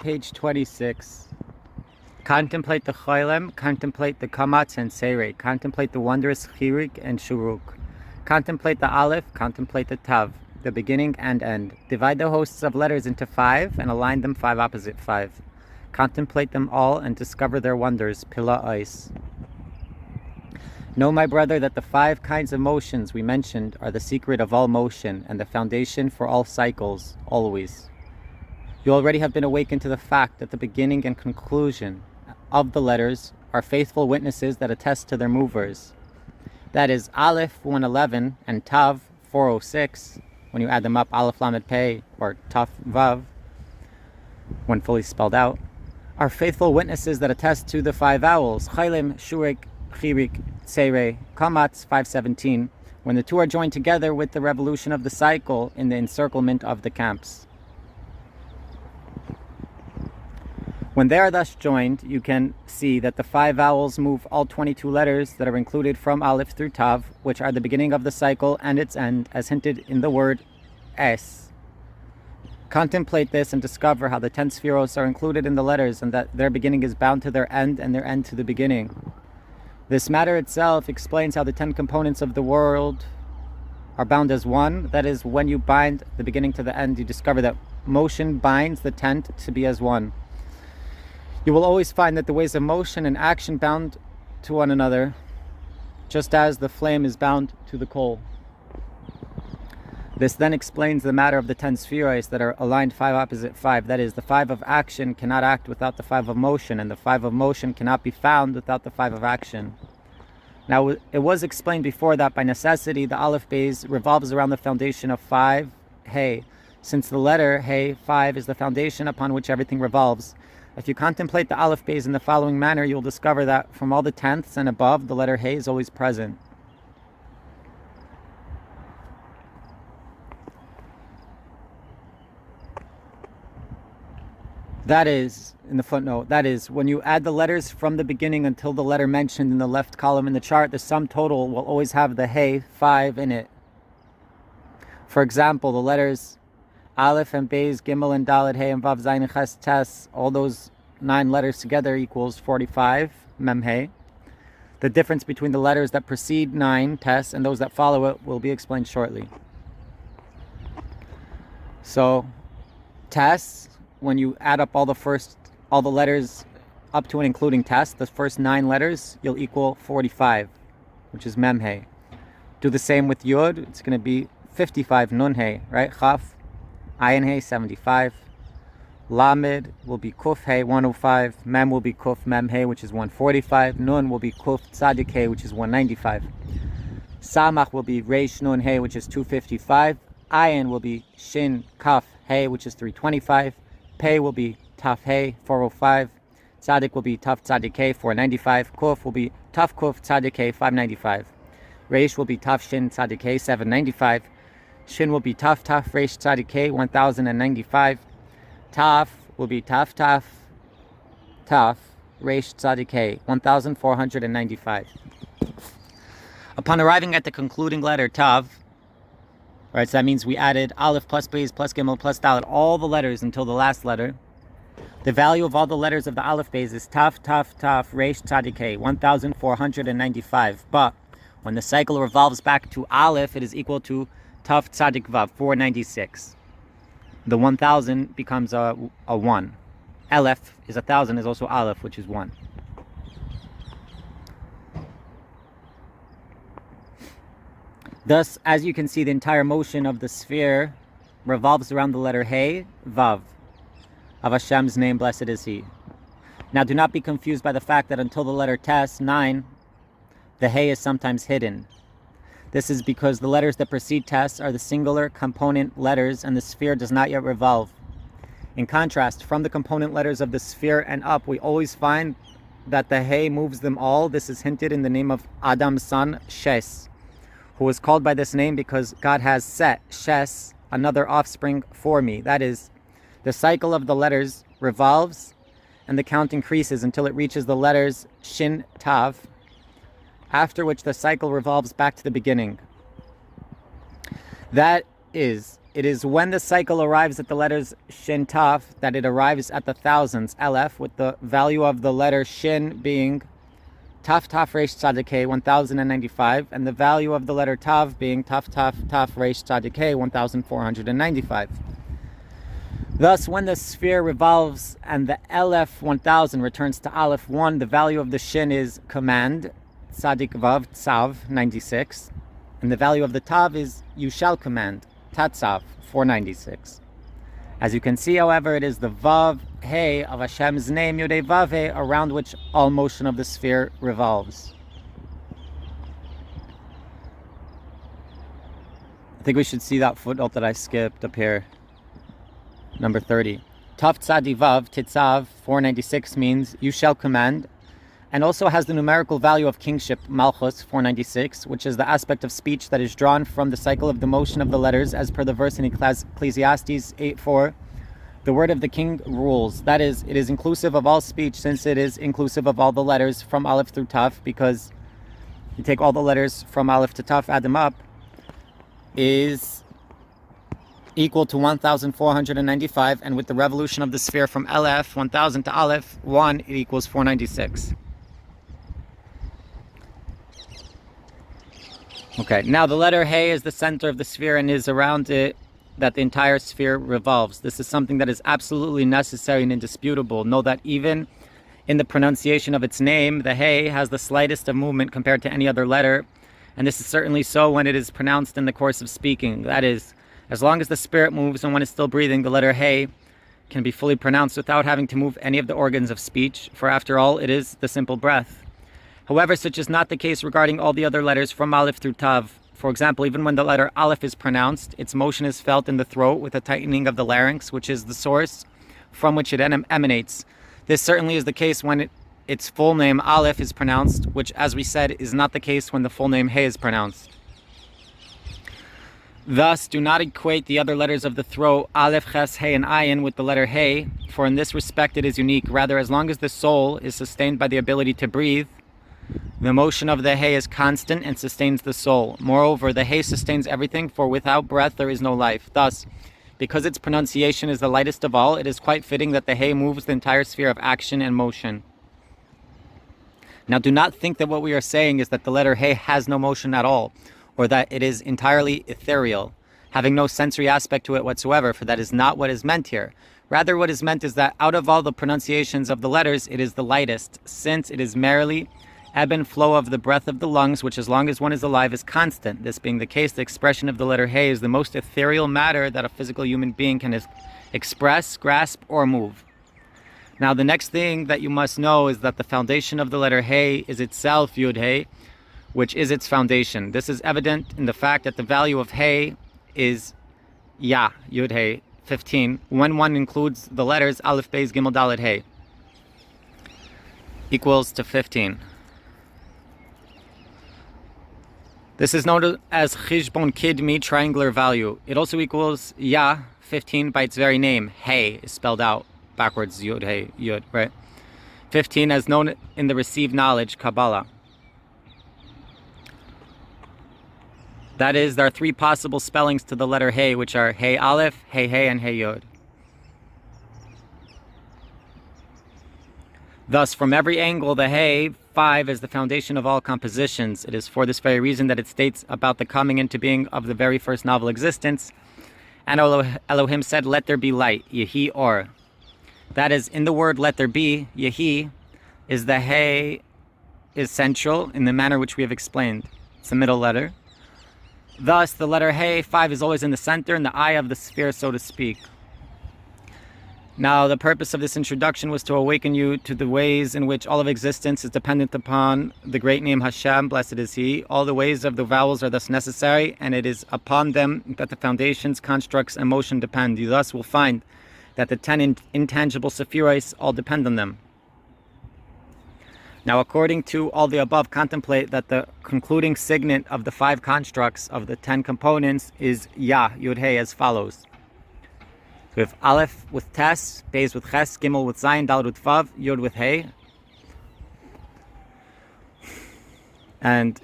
Page 26. Contemplate the Choilem, contemplate the Kamatz and Seirei, contemplate the wondrous Chirik and Shuruk. Contemplate the Aleph, contemplate the Tav, the beginning and end. Divide the hosts of letters into 5 and align them 5 opposite 5. Contemplate them all and discover their wonders, Pila Ice. Know, my brother, that the 5 kinds of motions we mentioned are the secret of all motion and the foundation for all cycles, always. You already have been awakened to the fact that the beginning and conclusion of the letters are faithful witnesses that attest to their movers. That is, Aleph 111 and Tav 406, when you add them up, Aleph Lamed Pei, or Taf Vav, when fully spelled out, are faithful witnesses that attest to the 5 vowels, Chaylim, Shurik, Chirik, Seirei, Kamatz 517, when the 2 are joined together with the revolution of the cycle in the encirclement of the camps. When they are thus joined, you can see that the 5 vowels move all 22 letters that are included from Aleph through Tav, which are the beginning of the cycle and its end, as hinted in the word Es. Contemplate this and discover how the 10 spheros are included in the letters and that their beginning is bound to their end and their end to the beginning. This matter itself explains how the 10 components of the world are bound as one. That is, when you bind the beginning to the end, you discover that motion binds the 10 to be as one. You will always find that the ways of motion and action bound to one another, just as the flame is bound to the coal. This then explains the matter of the 10 spheroids that are aligned 5 opposite 5. That is, the 5 of action cannot act without the 5 of motion, and the 5 of motion cannot be found without the 5 of action. Now, it was explained before that by necessity, the Aleph Beis revolves around the foundation of 5, Hey. Since the letter Hey, 5, is the foundation upon which everything revolves. If you contemplate the Aleph Beis in the following manner, you'll discover that from all the tenths and above, the letter Hey is always present. That is, in the footnote, that is, when you add the letters from the beginning until the letter mentioned in the left column in the chart, the sum total will always have the Hey, 5 in it. For example, the letters Aleph and Beis, Gimel and Dalet, Hey and Vav, Zayin and Ches, Tes, all those 9 letters together equals 45, Mem Hey. The difference between the letters that precede 9, Tes, and those that follow it will be explained shortly. So, Tes, when you add up all the letters up to and including Tes, the first 9 letters, you'll equal 45, which is Mem Hey. Do the same with Yud, it's going to be 55, Nun Hey, right? Chaf, Ayin Hey, 75. Lamed will be Kuf Hey, 105. Mem will be Kuf Mem Hey, which is 145. Nun will be Kuf Tzadik Hey, which is 195. Samach will be Reish Nun Hey, which is 255. Ayin will be Shin Kaf Hey, which is 325. Pei will be Taf Hey, 405. Tzadik will be Taf Tzadik Hey, 495. Kuf will be Taf Kuf Tzadik Hey, 595. Reish will be Taf Shin Tzadik Hey, 795. Shin will be Taf Taf Reish Tzadik Hey, 1095. Taf will be Taf Taf Taf Reish Tzadik Hey, 1495. Upon arriving at the concluding letter Tav, right, so that means we added Aleph plus Beis plus Gimel plus Dalet, all the letters until the last letter. The value of all the letters of the Aleph Beis is Taf Taf Taf Reish Tzadik Hey, 1495. But when the cycle revolves back to Aleph, it is equal to Taf Tzadik Vav, 496. The 1000 becomes a 1. Aleph is 1000, is also Aleph, which is 1. Thus, as you can see, the entire motion of the sphere revolves around the letter Hey, Vav, of Hashem's name, blessed is He. Now, do not be confused by the fact that until the letter Tes, 9, the Hey is sometimes hidden. This is because the letters that precede Tes are the singular component letters and the sphere does not yet revolve. In contrast, from the component letters of the sphere and up, we always find that the Hey moves them all. This is hinted in the name of Adam's son, Shes, who is called by this name because God has set, Shes, another offspring for me. That is, the cycle of the letters revolves and the count increases until it reaches the letters Shin Tav, after which the cycle revolves back to the beginning. That is it is when the cycle arrives at the letters Shin Taf that it arrives at the thousands, Aleph, with the value of the letter Shin being Taf Taf Resh Tzadik He 1095, and the value of the letter Tav being Taf Taf Taf Resh Tzadik He 1495. Thus, when the sphere revolves and the Aleph 1000 returns to Aleph 1, the value of the Shin is command, Tzadik Vav Tzav 96, and the value of the Tav is you shall command, Tatzav 496. As you can see, however, it is the Vav He of Hashem's name, Yudei Vav He, around which all motion of the sphere revolves. I think we should see that footnote that I skipped up here. Number 30. Tav Tzadi Vav, Titzav 496 means you shall command, and also has the numerical value of kingship, Malchus 496, which is the aspect of speech that is drawn from the cycle of the motion of the letters as per the verse in Ecclesiastes 8:4. The word of the king rules. That is, it is inclusive of all speech since it is inclusive of all the letters from Aleph through Taf, because you take all the letters from Aleph to Taf, add them up, is equal to 1495, and with the revolution of the sphere from Aleph 1000 to Aleph 1, it equals 496. Okay, now the letter He is the center of the sphere and is around it that the entire sphere revolves. This is something that is absolutely necessary and indisputable. Know that even in the pronunciation of its name, the He has the slightest of movement compared to any other letter, and this is certainly so when it is pronounced in the course of speaking. That is, as long as the spirit moves and one is still breathing, the letter He can be fully pronounced without having to move any of the organs of speech, for after all, it is the simple breath. However, such is not the case regarding all the other letters from Aleph through Tav. For example, even when the letter Aleph is pronounced, its motion is felt in the throat with a tightening of the larynx, which is the source from which it emanates. This certainly is the case when its full name Aleph is pronounced, which, as we said, is not the case when the full name He is pronounced. Thus, do not equate the other letters of the throat, Aleph, Ches, He, and Ayin, with the letter He, for in this respect it is unique. Rather, as long as the soul is sustained by the ability to breathe, the motion of the He is constant and sustains the soul. Moreover, the He sustains everything, for without breath there is no life. Thus, because its pronunciation is the lightest of all, it is quite fitting that the He moves the entire sphere of action and motion. Now, do not think that what we are saying is that the letter He has no motion at all, or that it is entirely ethereal, having no sensory aspect to it whatsoever, for that is not what is meant here. Rather, what is meant is that out of all the pronunciations of the letters, it is the lightest, since it is merely ebb and flow of the breath of the lungs, which as long as one is alive is constant. This being the case, the expression of the letter He is the most ethereal matter that a physical human being can express, grasp, or move. Now, the next thing that you must know is that the foundation of the letter He is itself Yud He, which is its foundation. This is evident in the fact that the value of He is Ya, Yud He, 15, when one includes the letters Aleph, Beis, Gimel, Dalet, He, equals to 15. This is known as Chishbon Kidmi, triangular value. It also equals Ya, 15, by its very name. He is spelled out backwards, Yud, He, Yud, right? 15 as known in the received knowledge, Kabbalah. That is, there are three possible spellings to the letter He, which are He Aleph, He He, and He Yod. Thus, from every angle, the He, 5, is the foundation of all compositions. It is for this very reason that it states about the coming into being of the very first novel existence. And Elohim said, let there be light, Yehi Or. That is, in the word let there be, Yehi, is the He is central in the manner which we have explained. It's the middle letter. Thus, the letter He, 5, is always in the center, in the eye of the sphere, so to speak. Now, the purpose of this introduction was to awaken you to the ways in which all of existence is dependent upon the great name Hashem, blessed is He. All the ways of the vowels are thus necessary, and it is upon them that the foundations, constructs, and motion depend. You thus will find that the 10 intangible sephiros all depend on them. Now, according to all the above, contemplate that the concluding signet of the 5 constructs of the 10 components is Ya, Yud He, as follows. So we have Aleph with Tes, Beis with Ches, Gimel with Zayin, Dalet with Vav, Yud with He. And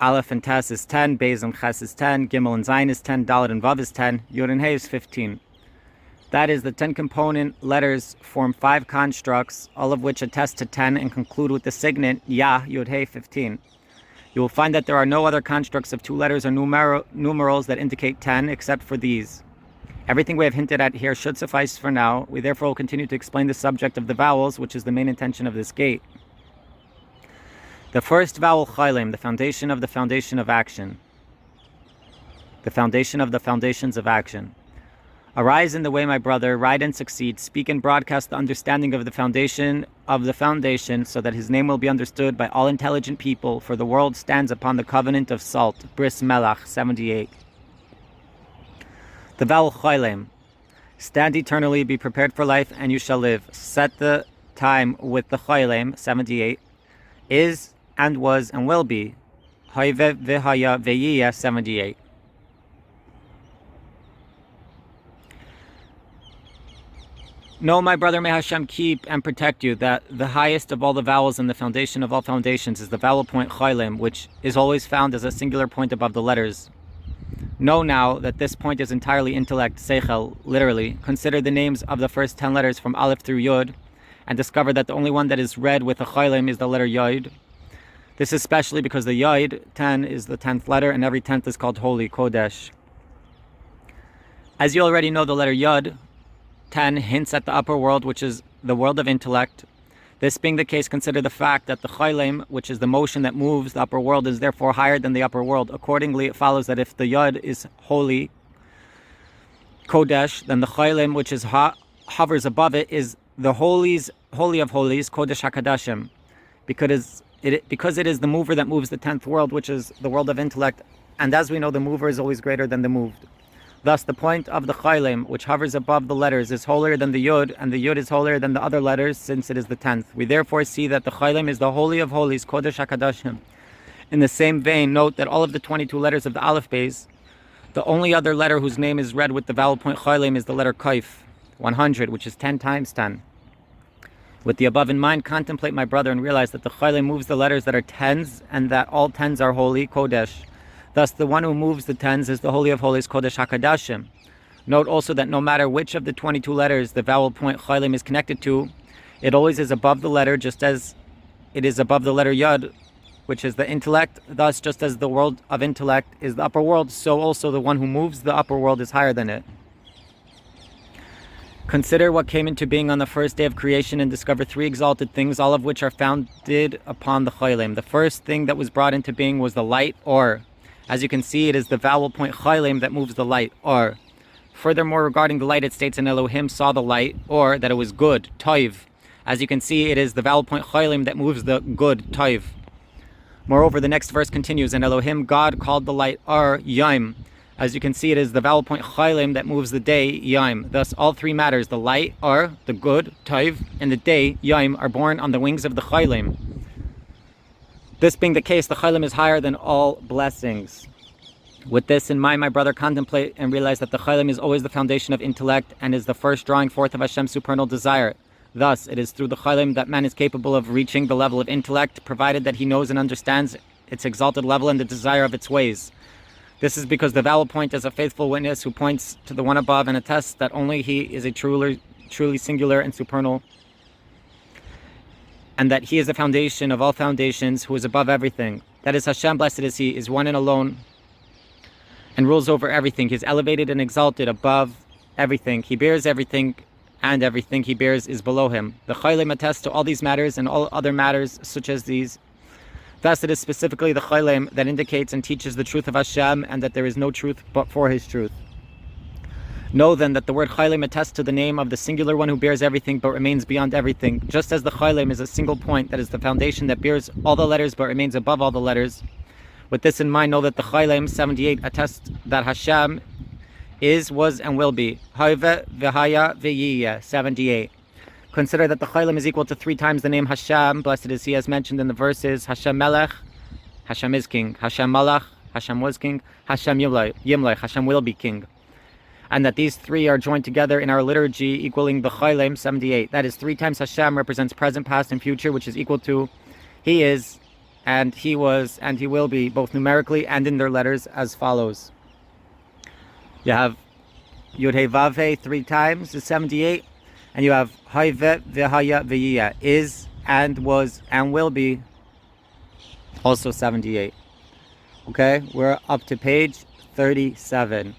Aleph and Tes is 10, Beis and Ches is 10, Gimel and Zayin is 10, Dalet and Vav is 10, Yud and Hey is 15. That is, the 10 component letters form 5 constructs, all of which attest to 10 and conclude with the signet Yah, Yud, Hey, 15. You will find that there are no other constructs of 2 letters or numerals that indicate 10 except for these. Everything we have hinted at here should suffice for now. We therefore will continue to explain the subject of the vowels, which is the main intention of this gate. The first vowel, Chaylim, the foundation of the foundation of action. The foundation of the foundations of action. Arise in the way, my brother, ride and succeed, speak and broadcast the understanding of the foundation, so that his name will be understood by all intelligent people, for the world stands upon the covenant of salt. Bris Melach, 78. The vowel Chaylim. Stand eternally, be prepared for life, and you shall live. Set the time with the Chaylim, 78. Is and was and will be. Hayve v'haya v'yiyah, 78. No, my brother, may Hashem keep and protect you, that the highest of all the vowels and the foundation of all foundations is the vowel point Chaylim, which is always found as a singular point above the letters. Know now that this point is entirely intellect, Seichel, literally. Consider the names of the first 10 letters from Aleph through Yud, and discover that the only one that is read with a Chaylim is the letter Yod. This is especially because the Yod, 10, is the 10th letter, and every 10th is called holy, Kodesh. As you already know, the letter Yod, 10, hints at the upper world, which is the world of intellect. This being the case, consider the fact that the Chaylim, which is the motion that moves the upper world, is therefore higher than the upper world. Accordingly, it follows that if the Yod is holy, Kodesh, then the Chaylim, which is hovers above it, is the holy of holies, Kodesh HaKadashim, because it is the mover that moves the 10th world, which is the world of intellect, and as we know, the mover is always greater than the moved. Thus, the point of the Chaylim, which hovers above the letters, is holier than the Yud, and the Yud is holier than the other letters, since it is the 10th. We therefore see that the Chaylim is the holy of holies, Kodesh HaKadashim. In the same vein, note that all of the 22 letters of the Aleph base, the only other letter whose name is read with the vowel point Chaylim is the letter Kaif, 100, which is 10 times 10. With the above in mind, contemplate, my brother, and realize that the Chaylim moves the letters that are tens, and that all tens are holy, Kodesh. Thus, the one who moves the tens is the Holy of Holies, Kodesh HaKadashim. Note also that no matter which of the 22 letters the vowel point Chaylim is connected to, it always is above the letter, just as it is above the letter Yod, which is the intellect. Thus, just as the world of intellect is the upper world, so also the one who moves the upper world is higher than it. Consider what came into being on the first day of creation and discover 3 exalted things, all of which are founded upon the Chaylim. The first thing that was brought into being was the light, or. As you can see, it is the vowel point Chaylim that moves the light, or. Furthermore, regarding the light, it states, and Elohim saw the light, or that it was good, Toiv. As you can see, it is the vowel point Chaylim that moves the good, Toiv. Moreover, the next verse continues, and Elohim, God, called the light, or, Yaim. As you can see, it is the vowel point Chaylim that moves the day, Yaim. Thus, all 3 matters, the light, or, the good, Toiv, and the day, Yaim, are born on the wings of the Chaylim. This being the case, the Chaylim is higher than all blessings. With this in mind, my brother, contemplate and realize that the Chaylim is always the foundation of intellect and is the first drawing forth of Hashem's supernal desire. Thus, it is through the Chaylim that man is capable of reaching the level of intellect, provided that he knows and understands its exalted level and the desire of its ways. This is because the vowel point is a faithful witness who points to the one above and attests that only he is a truly singular and supernal, and that he is the foundation of all foundations, who is above everything. That is, Hashem, blessed is he, is one and alone, and rules over everything. He is elevated and exalted above everything. He bears everything, and everything he bears is below him. The Chaylim attests to all these matters and all other matters such as these. Thus, it is specifically the Chaylim that indicates and teaches the truth of Hashem, and that there is no truth but for his truth. Know then that the word Chaylim attests to the name of the singular one who bears everything but remains beyond everything. Just as the Chaylim is a single point that is the foundation that bears all the letters but remains above all the letters. With this in mind, know that the Chaylim, 78, attests that Hashem is, was, and will be. Hayve v'haya v'yiyah, 78. Consider that the Chaylim is equal to 3 times the name Hashem, blessed is he, as mentioned in the verses, Hashem Melech, Hashem is king, Hashem Malach, Hashem was king, Hashem Yimlech, Hashem will be king. And that these 3 are joined together in our liturgy, equaling the Chaylim, 78. That is, 3 times Hashem represents present, past, and future, which is equal to He is, and he was, and he will be, both numerically and in their letters, as follows. You have Yud Hey Vav Hey 3 times is 78, and you have Hayve V'Haya V'Yiyah, is and was and will be, also 78. Okay, we're up to page 37.